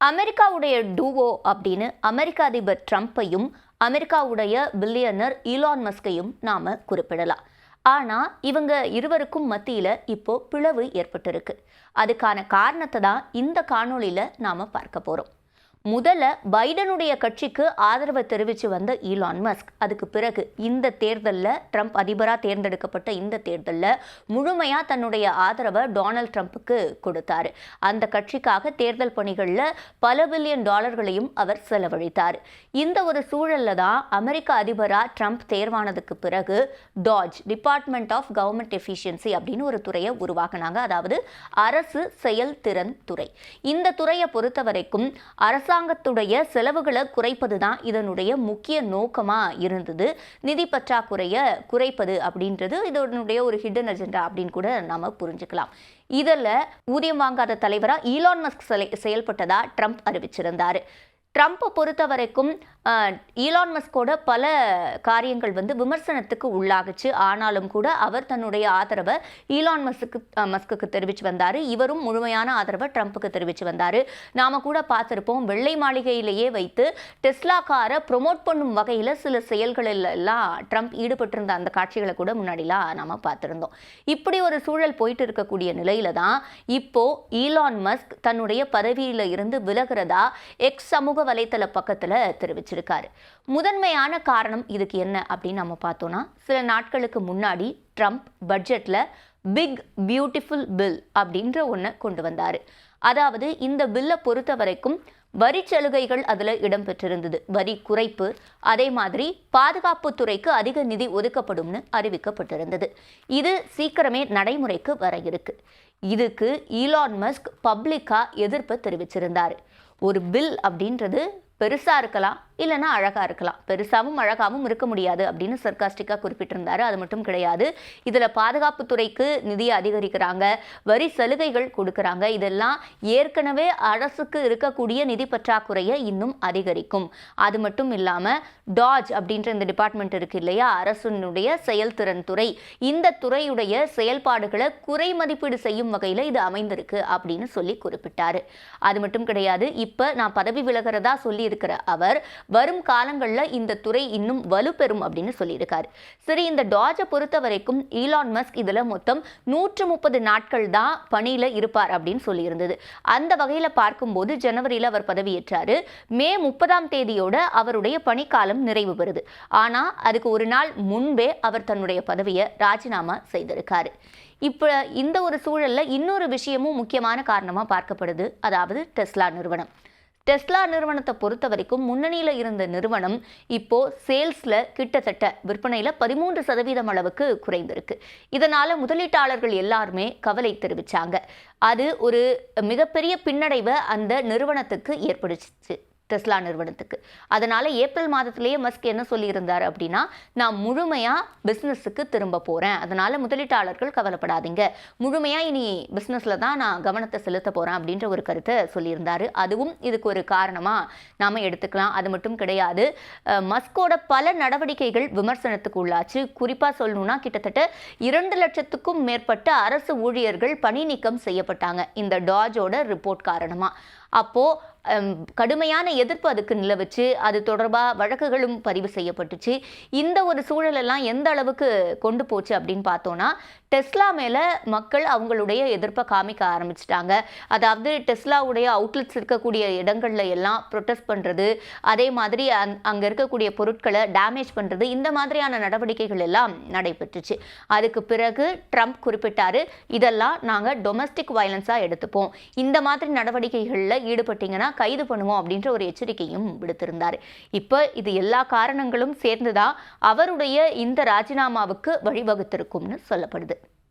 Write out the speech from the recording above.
அமெரிக்காவுடைய டூவோ அப்படின்னு அமெரிக்க அதிபர் ட்ரம்ப்பையும் அமெரிக்காவுடைய பில்லியனர் ஈலான் மஸ்கையும் நாம குறிப்பிடலாம். ஆனா இவங்க இருவருக்கும் மத்தியில இப்போ பிளவு ஏற்பட்டிருக்கு. அதுக்கான காரணத்தை தான் இந்த காணொளியில நாம பார்க்க போறோம். முதல்ல பைடனுடைய கட்சிக்கு ஆதரவை தெரிவித்து வந்த ஈலான் மஸ்க் அதுக்கு பிறகு இந்த தேர்தலில் ட்ரம்ப் அதிபராக தேர்ந்தெடுக்கப்பட்ட இந்த தேர்தலில் முழுமையாக தன்னுடைய ஆதரவை டொனால்ட் ட்ரம்ப்புக்கு கொடுத்தாரு. அந்த கட்சிக்காக தேர்தல் பணிகளில் பல பில்லியன் டாலர்களையும் அவர் செலவழித்தார். இந்த ஒரு சூழலில் தான் அமெரிக்க அதிபராக ட்ரம்ப் தேர்வானதுக்கு பிறகு டாஜ் டிபார்ட்மெண்ட் ஆஃப் கவர்மெண்ட் எஃபிஷியன்சி அப்படின்னு ஒரு துறையை உருவாக்குனாங்க. அதாவது அரசு செயல்திறன் துறை. இந்த துறையை பொறுத்த வரைக்கும் அரசாங்கத்துடைய செலவுகளை குறைப்பது தான் இதனுடைய முக்கிய நோக்கமாக இருந்தது. நிதி பற்றாக்குறையை குறைப்பது அப்படின்றது இதனுடைய ஒரு ஹிடன் அஜெண்டா அப்படின்னு கூட நாம புரிஞ்சுக்கலாம். இதில் ஊதியம் வாங்காத தலைவராக ஈலான் மஸ்க் செயல்பட்டதா ட்ரம்ப் அறிவிச்சிருந்தார். ட்ரம்ப்பை பொறுத்த வரைக்கும் ஈலான் மஸ்கோட பல காரியங்கள் விமர்சனத்துக்கு உள்ளாகுச்சு. ஆனாலும் கூட அவர் தன்னுடைய ஆதரவை ஈலான் மஸ்க்கு தெரிவித்து வந்தார். இவரும் முழுமையான ஆதரவை ட்ரம்ப்புக்கு தெரிவித்து வந்தார். நாம் கூட பார்த்துருப்போம், வெள்ளை மாளிகையிலேயே வைத்து டெஸ்லா காரை ப்ரொமோட் பண்ணும் வகையில் சில செயல்களெல்லாம் ட்ரம்ப் ஈடுபட்டிருந்த அந்த காட்சிகளை கூட முன்னாடிலாம் நாம் பார்த்துருந்தோம். இப்படி ஒரு சூழல் போயிட்டு இருக்கக்கூடிய நிலையில தான் இப்போ ஈலான் மஸ்க் தன்னுடைய பதவியில் இருந்து விலகிறதா எக்ஸ் சமூக வலைத்தள பக்கத்தில் தெரிவிச்சிருக்காரு. முதன்மையான காரணம் இதுக்கு என்ன அப்படின்னு நம்ம பார்த்தோம்னா, சில நாட்களுக்கு முன்னாடி ட்ரம்ப் பட்ஜெட்ல பிக் பியூட்டிஃபுல் பில் அப்படின்ற ஒன்றை கொண்டு வந்தாரு. அதாவது இந்த பில்லை பொறுத்த வரைக்கும் வரி சலுகைகள் அதில் இடம்பெற்றிருந்தது. வரி குறைப்பு, அதே மாதிரி பாதுகாப்பு துறைக்கு அதிக நிதி ஒதுக்கப்படும்னு அறிவிக்கப்பட்டிருந்தது. இது சீக்கிரமே நடைமுறைக்கு வர இருக்கு. இதுக்கு ஈலான் மஸ்க் பப்ளிக்கா எதிர்ப்பு தெரிவிச்சிருந்தார். ஒரு பில் அப்படின்றது பெருசா இருக்கலாம், இல்லைன்னா அழகா இருக்கலாம். பெருசாவும் அழகாவும் இருக்க முடியாது அப்படின்னு சர்காஸ்டிக்கா குறிப்பிட்டிருந்தாரு. அது மட்டும் கிடையாது, இதுல பாதுகாப்புத்துறைக்கு நிதியை அதிகரிக்கிறாங்க, வரி சலுகைகள் கொடுக்கறாங்க. இதெல்லாம் ஏற்கனவே அரசுக்கு இருக்கக்கூடிய நிதி பற்றாக்குறையை இன்னும் அதிகரிக்கும். அது மட்டும் இல்லாம டாஜ் அப்படின்ற இந்த டிபார்ட்மெண்ட் இருக்கு இல்லையா, அரசுடைய செயல்திறன் துறை, இந்த துறையுடைய செயல்பாடுகளை குறை மதிப்பீடு செய்யும் வகையில இது அமைந்திருக்கு அப்படின்னு சொல்லி குறிப்பிட்டாரு. அது மட்டும் கிடையாது, இப்ப நான் பதவி விலகிறதா சொல்லி இருக்கிற அவர் வரும் காலங்களில் இந்த துறை இன்னும் வலுப்பெறும் அப்படின்னு சொல்லியிருக்காரு. சரி, இந்த டாஜை பொறுத்த வரைக்கும் ஈலான் மஸ்க் இதுல மொத்தம் 130 நாட்கள் தான் பணியில இருப்பார் அப்படின்னு சொல்லியிருந்தது. அந்த வகையில பார்க்கும்போது ஜனவரியில் அவர் பதவியேற்றாரு. மே 30ஆம் தேதியோட அவருடைய பணிக்காலம் நிறைவு பெறுது. ஆனா அதுக்கு ஒரு நாள் முன்பே அவர் தன்னுடைய பதவியை ராஜினாமா செய்திருக்காரு. இப்போ இந்த ஒரு சூழல்ல இன்னொரு விஷயமும் முக்கியமான காரணமா பார்க்கப்படுது. அதாவது டெஸ்லா நிறுவனம். டெஸ்லா நிறுவனத்தை பொறுத்த வரைக்கும் முன்னணியில் இருந்த நிறுவனம் இப்போ சேல்ஸ்ல கிட்டத்தட்ட விற்பனையில் 13% அளவுக்கு குறைந்திருக்கு. இதனால முதலீட்டாளர்கள் எல்லாருமே கவலை தெரிவிச்சாங்க. அது ஒரு மிகப்பெரிய பின்னடைவை அந்த நிறுவனத்துக்கு ஏற்படுச்சு, டெஸ்லா நிறுவனத்துக்கு. அதனால ஏப்ரல் மாதத்திலேயே மஸ்க் என்ன சொல்லியிருந்தார் அப்படின்னா, நான் முழுமையா பிஸ்னஸுக்கு திரும்ப போறேன், அதனால முதலீட்டாளர்கள் கவலைப்படாதீங்க, முழுமையா இனி பிஸ்னஸ்ல தான் நான் கவனத்தை செலுத்த போறேன் அப்படின்ற ஒரு கருத்தை சொல்லியிருந்தாரு. அதுவும் இதுக்கு ஒரு காரணமா நாம எடுத்துக்கலாம். அது மட்டும் கிடையாது, மஸ்கோட பல நடவடிக்கைகள் விமர்சனத்துக்கு உள்ளாச்சு. குறிப்பா சொல்லணும்னா கிட்டத்தட்ட 2 லட்சத்துக்கும் மேற்பட்ட அரசு ஊழியர்கள் பணி நீக்கம் செய்யப்பட்டாங்க இந்த டாஜோட ரிப்போர்ட் காரணமா. அப்போ கடுமையான எதிர்ப்பு அதுக்கு நிலவுச்சு. அது தொடர்பாக வழக்குகளும் பதிவு செய்யப்பட்டுச்சு. இந்த ஒரு சூழலெல்லாம் எந்த அளவுக்கு கொண்டு போச்சு அப்படின்னு பார்த்தோன்னா, டெஸ்லா மேலே மக்கள் அவங்களுடைய எதிர்ப்பை காமிக்க ஆரம்பிச்சிட்டாங்க. அதாவது டெஸ்லாவுடைய அவுட்லெட்ஸ் இருக்கக்கூடிய இடங்கள்ல எல்லாம் ப்ரொட்டஸ்ட் பண்ணுறது, அதே மாதிரி அங்கே இருக்கக்கூடிய பொருட்களை டேமேஜ் பண்ணுறது, இந்த மாதிரியான நடவடிக்கைகள் எல்லாம் நடைபெற்றுச்சு. அதுக்கு பிறகு ட்ரம்ப் குறிப்பிட்டாரு, இதெல்லாம் நாங்கள் டொமஸ்டிக் வயலன்ஸாக எடுத்துப்போம், இந்த மாதிரி நடவடிக்கைகளில் ஈடுபட்டீங்கன்னா கைது பண்ணுவோம் அப்படின்ற ஒரு எச்சரிக்கையும் விடுத்திருந்தார். இப்போ இது எல்லா காரணங்களும் சேர்ந்துதான் அவருடைய இந்த ராஜினாமாவுக்கு வழிவகுத்திருக்கும்னு சொல்லப்படுது.